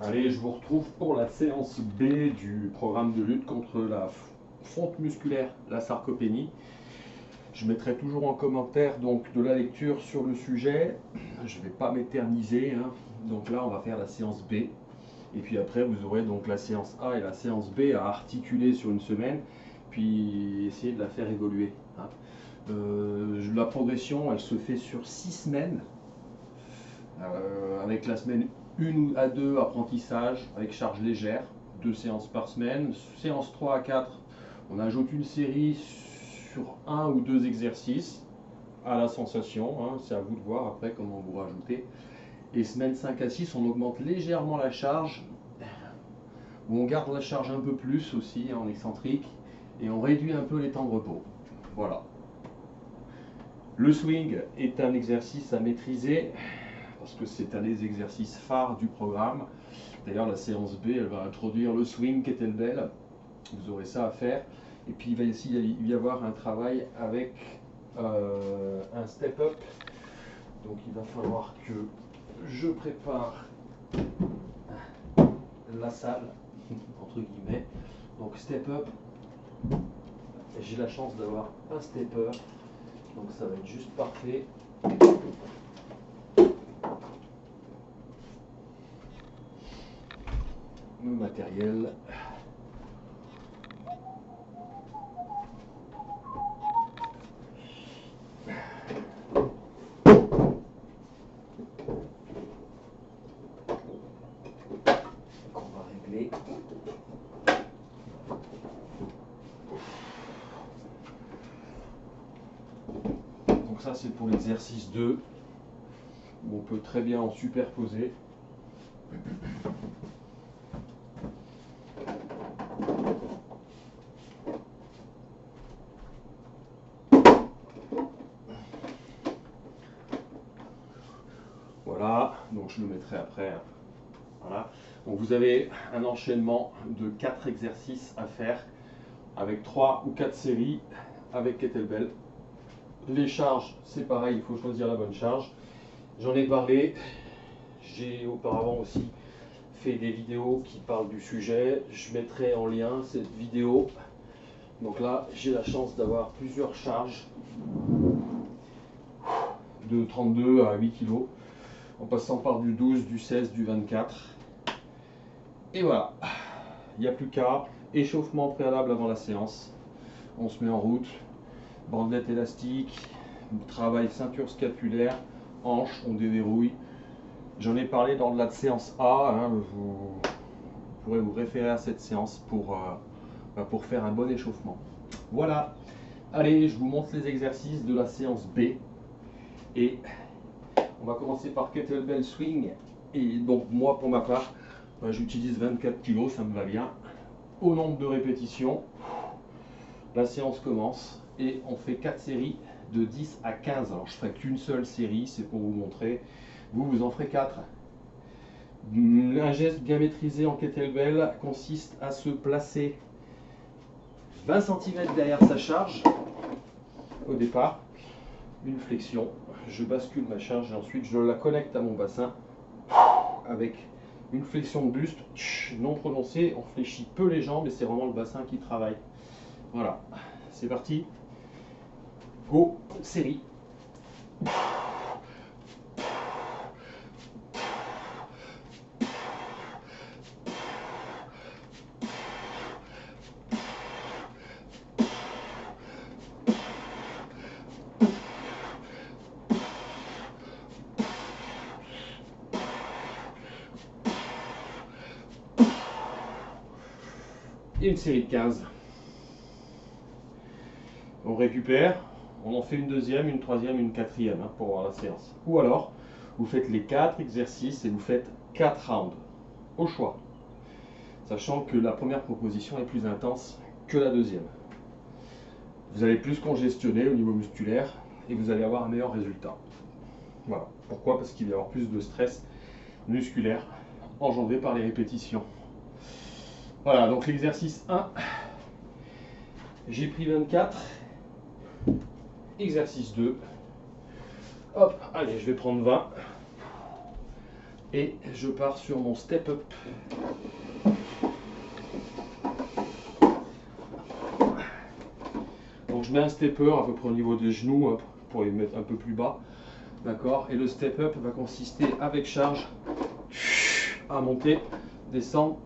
Allez, je vous retrouve pour la séance B du programme de lutte contre la fonte musculaire, la sarcopénie. Je mettrai toujours en commentaire donc de la lecture sur le sujet. Je ne vais pas m'éterniser, hein. Donc là, on va faire la séance B. Et puis après, vous aurez donc la séance A et la séance B à articuler sur une semaine, puis essayer de la faire évoluer, hein. La progression, elle se fait sur 6 semaines, avec la semaine 1 à 2 apprentissage avec charge légère, 2 séances par semaine. Séance 3 à 4, on ajoute une série sur 1 ou 2 exercices à la sensation, hein, c'est à vous de voir après comment vous rajoutez. Et semaine 5 à 6, on augmente légèrement la charge, où on garde la charge un peu plus aussi, hein, en excentrique, et on réduit un peu les temps de repos. Voilà. Le swing est un exercice à maîtriser, parce que c'est un des exercices phares du programme. D'ailleurs, la séance B, elle va introduire le swing kettlebell. Vous aurez ça à faire. Et puis, il va aussi y avoir un travail avec un step-up. Donc, il va falloir que je prépare la salle, entre guillemets. Donc, step-up. J'ai la chance d'avoir un stepper. Donc, ça va être juste parfait. Le matériel. Qu'on va régler. Donc ça, c'est pour l'exercice 2, où on peut très bien en superposer. Voilà, donc je le mettrai après. Voilà. Donc vous avez un enchaînement de 4 exercices à faire avec 3 ou 4 séries avec kettlebell. Les charges, c'est pareil, il faut choisir la bonne charge. J'en ai parlé, j'ai auparavant aussi fait des vidéos qui parlent du sujet. Je mettrai en lien cette vidéo. Donc là, j'ai la chance d'avoir plusieurs charges de 32 à 8 kg, en passant par du 12, du 16, du 24. Et voilà, il n'y a plus qu'à. Échauffement préalable avant la séance. On se met en route, bandelette élastique, travail ceinture scapulaire, hanche, on déverrouille. J'en ai parlé dans la séance A, hein, vous pourrez vous référer à cette séance pour faire un bon échauffement. Voilà, allez, je vous montre les exercices de la séance B. Et on va commencer par kettlebell swing. Et donc moi, pour ma part, j'utilise 24 kg, ça me va bien. Au nombre de répétitions, la séance commence et on fait 4 séries de 10 à 15. Alors je ne ferai qu'une seule série, c'est pour vous montrer. Vous en ferez 4. Un geste bien maîtrisé en kettlebell consiste à se placer 20 cm derrière sa charge au départ. Une flexion, je bascule ma charge et ensuite je la connecte à mon bassin avec une flexion de buste non prononcée. On fléchit peu les jambes et c'est vraiment le bassin qui travaille. Voilà, c'est parti. Go, série. Et une série de 15. On récupère, on en fait une deuxième, une troisième, une quatrième, hein, pour voir la séance. Ou alors, vous faites les 4 exercices et vous faites 4 rounds, au choix. Sachant que la première proposition est plus intense que la deuxième. Vous allez plus congestionner au niveau musculaire et vous allez avoir un meilleur résultat. Voilà. Pourquoi? Parce qu'il va y avoir plus de stress musculaire engendré par les répétitions. Voilà, donc l'exercice 1, j'ai pris 24. Exercice 2, hop, allez, je vais prendre 20. Et je pars sur mon step up. Donc je mets un stepper à peu près au niveau des genoux hein, pour les mettre un peu plus bas. D'accord. Et le step up va consister avec charge à monter, descendre,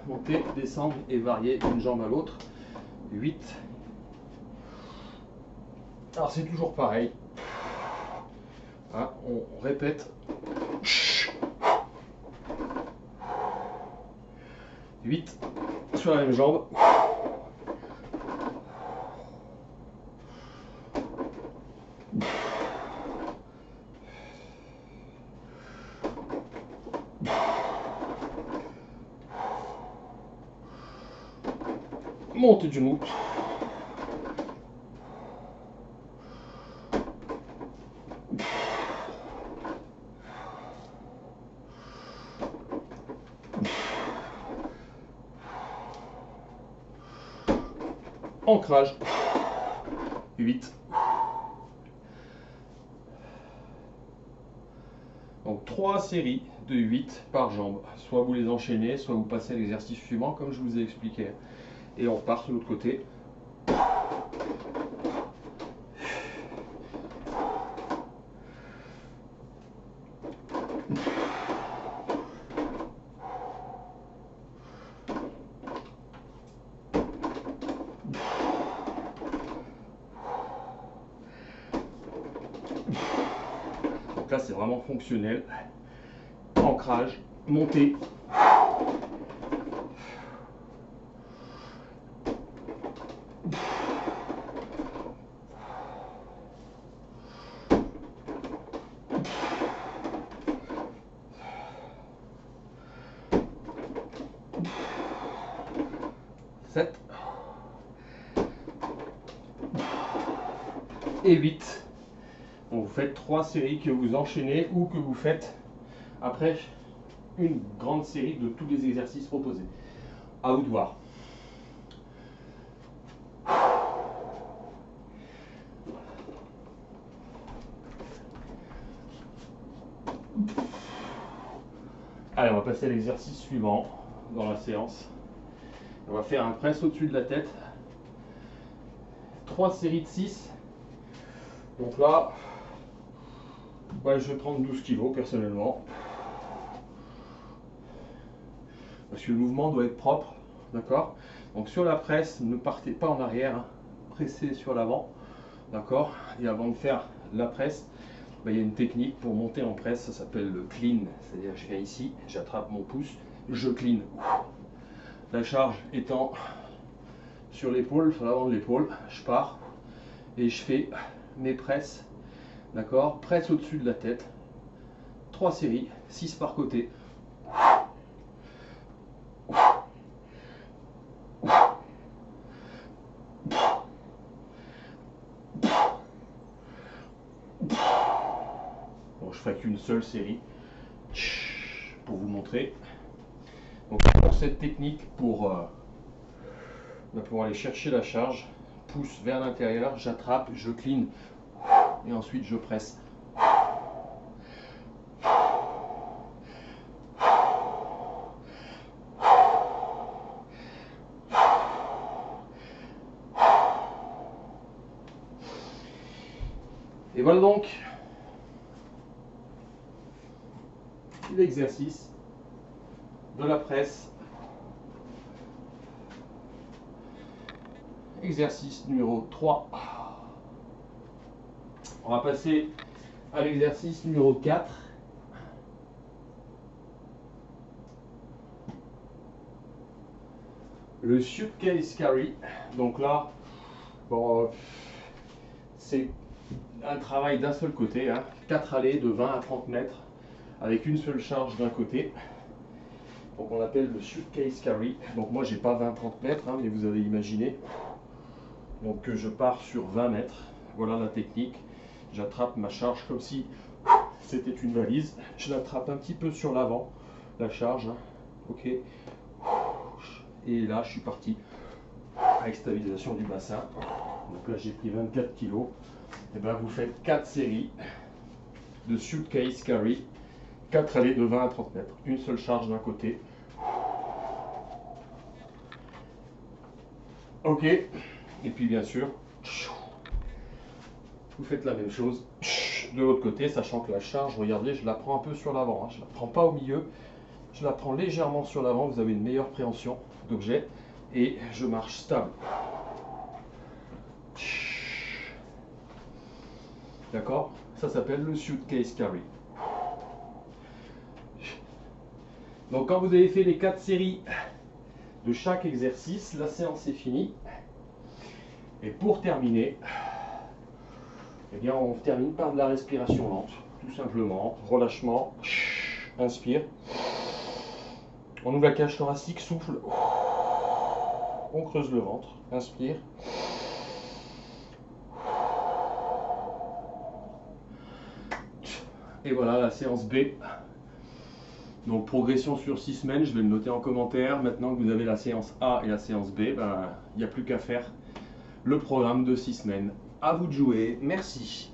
monter, descendre et varier d'une jambe à l'autre. 8. Alors c'est toujours pareil. Hein, on répète. 8 sur la même jambe. Montée de genou. Ancrage. 8. Donc 3 séries de 8 par jambe. Soit vous les enchaînez, soit vous passez à l'exercice suivant comme je vous ai expliqué. Et on repart sur l'autre côté. Donc là c'est vraiment fonctionnel. Ancrage, montée. Et 8. Donc vous faites 3 séries que vous enchaînez ou que vous faites après une grande série de tous les exercices proposés. À vous de voir. Allez, on va passer à l'exercice suivant dans la séance. On va faire un press au-dessus de la tête. 3 séries de 6. Donc là, ouais, je vais prendre 12 kg personnellement. Parce que le mouvement doit être propre. D'accord. Donc sur la presse, ne partez pas en arrière. Hein. Pressez sur l'avant. D'accord. Et avant de faire la presse, il y a une technique pour monter en presse. Ça s'appelle le clean. C'est-à-dire je viens ici, j'attrape mon pouce, je clean. La charge étant sur l'épaule, sur l'avant de l'épaule, je pars et je fais mes presses. D'accord. Presse au-dessus de la tête. 3 séries, 6 par côté. Bon, je ferai qu'une seule série pour vous montrer. Donc pour cette technique, pour aller chercher la charge, pouce vers l'intérieur, j'attrape, je clean et ensuite je presse. Et voilà donc l'exercice de la presse. Exercice numéro 3. On va passer à l'exercice numéro 4. Le suitcase carry. Donc là, bon, c'est un travail d'un seul côté. Hein. 4 allées de 20 à 30 mètres avec une seule charge d'un côté. Donc on appelle le suitcase carry. Donc moi j'ai pas 20-30 mètres, hein, mais vous avez imaginé. Donc je pars sur 20 mètres. Voilà la technique. J'attrape ma charge comme si c'était une valise. Je l'attrape un petit peu sur l'avant, la charge. Hein. Ok. Et là je suis parti avec stabilisation du bassin. Donc là j'ai pris 24 kg. Et bien vous faites 4 séries de Suitcase Carry. 4 allées de 20 à 30 mètres. Une seule charge d'un côté. Ok. Et puis bien sûr, vous faites la même chose de l'autre côté, sachant que la charge, regardez, je la prends un peu sur l'avant. Je ne la prends pas au milieu. Je la prends légèrement sur l'avant. Vous avez une meilleure préhension d'objet. Et je marche stable. D'accord? Ça s'appelle le Suitcase Carry. Donc quand vous avez fait les 4 séries de chaque exercice, la séance est finie. Et pour terminer, eh bien on termine par de la respiration lente, tout simplement. Relâchement, inspire. On ouvre la cage thoracique, souffle. On creuse le ventre, inspire. Et voilà la séance B. Donc progression sur 6 semaines, je vais le noter en commentaire. Maintenant que vous avez la séance A et la séance B, il n'y a plus qu'à faire le programme de 6 semaines. À vous de jouer, merci.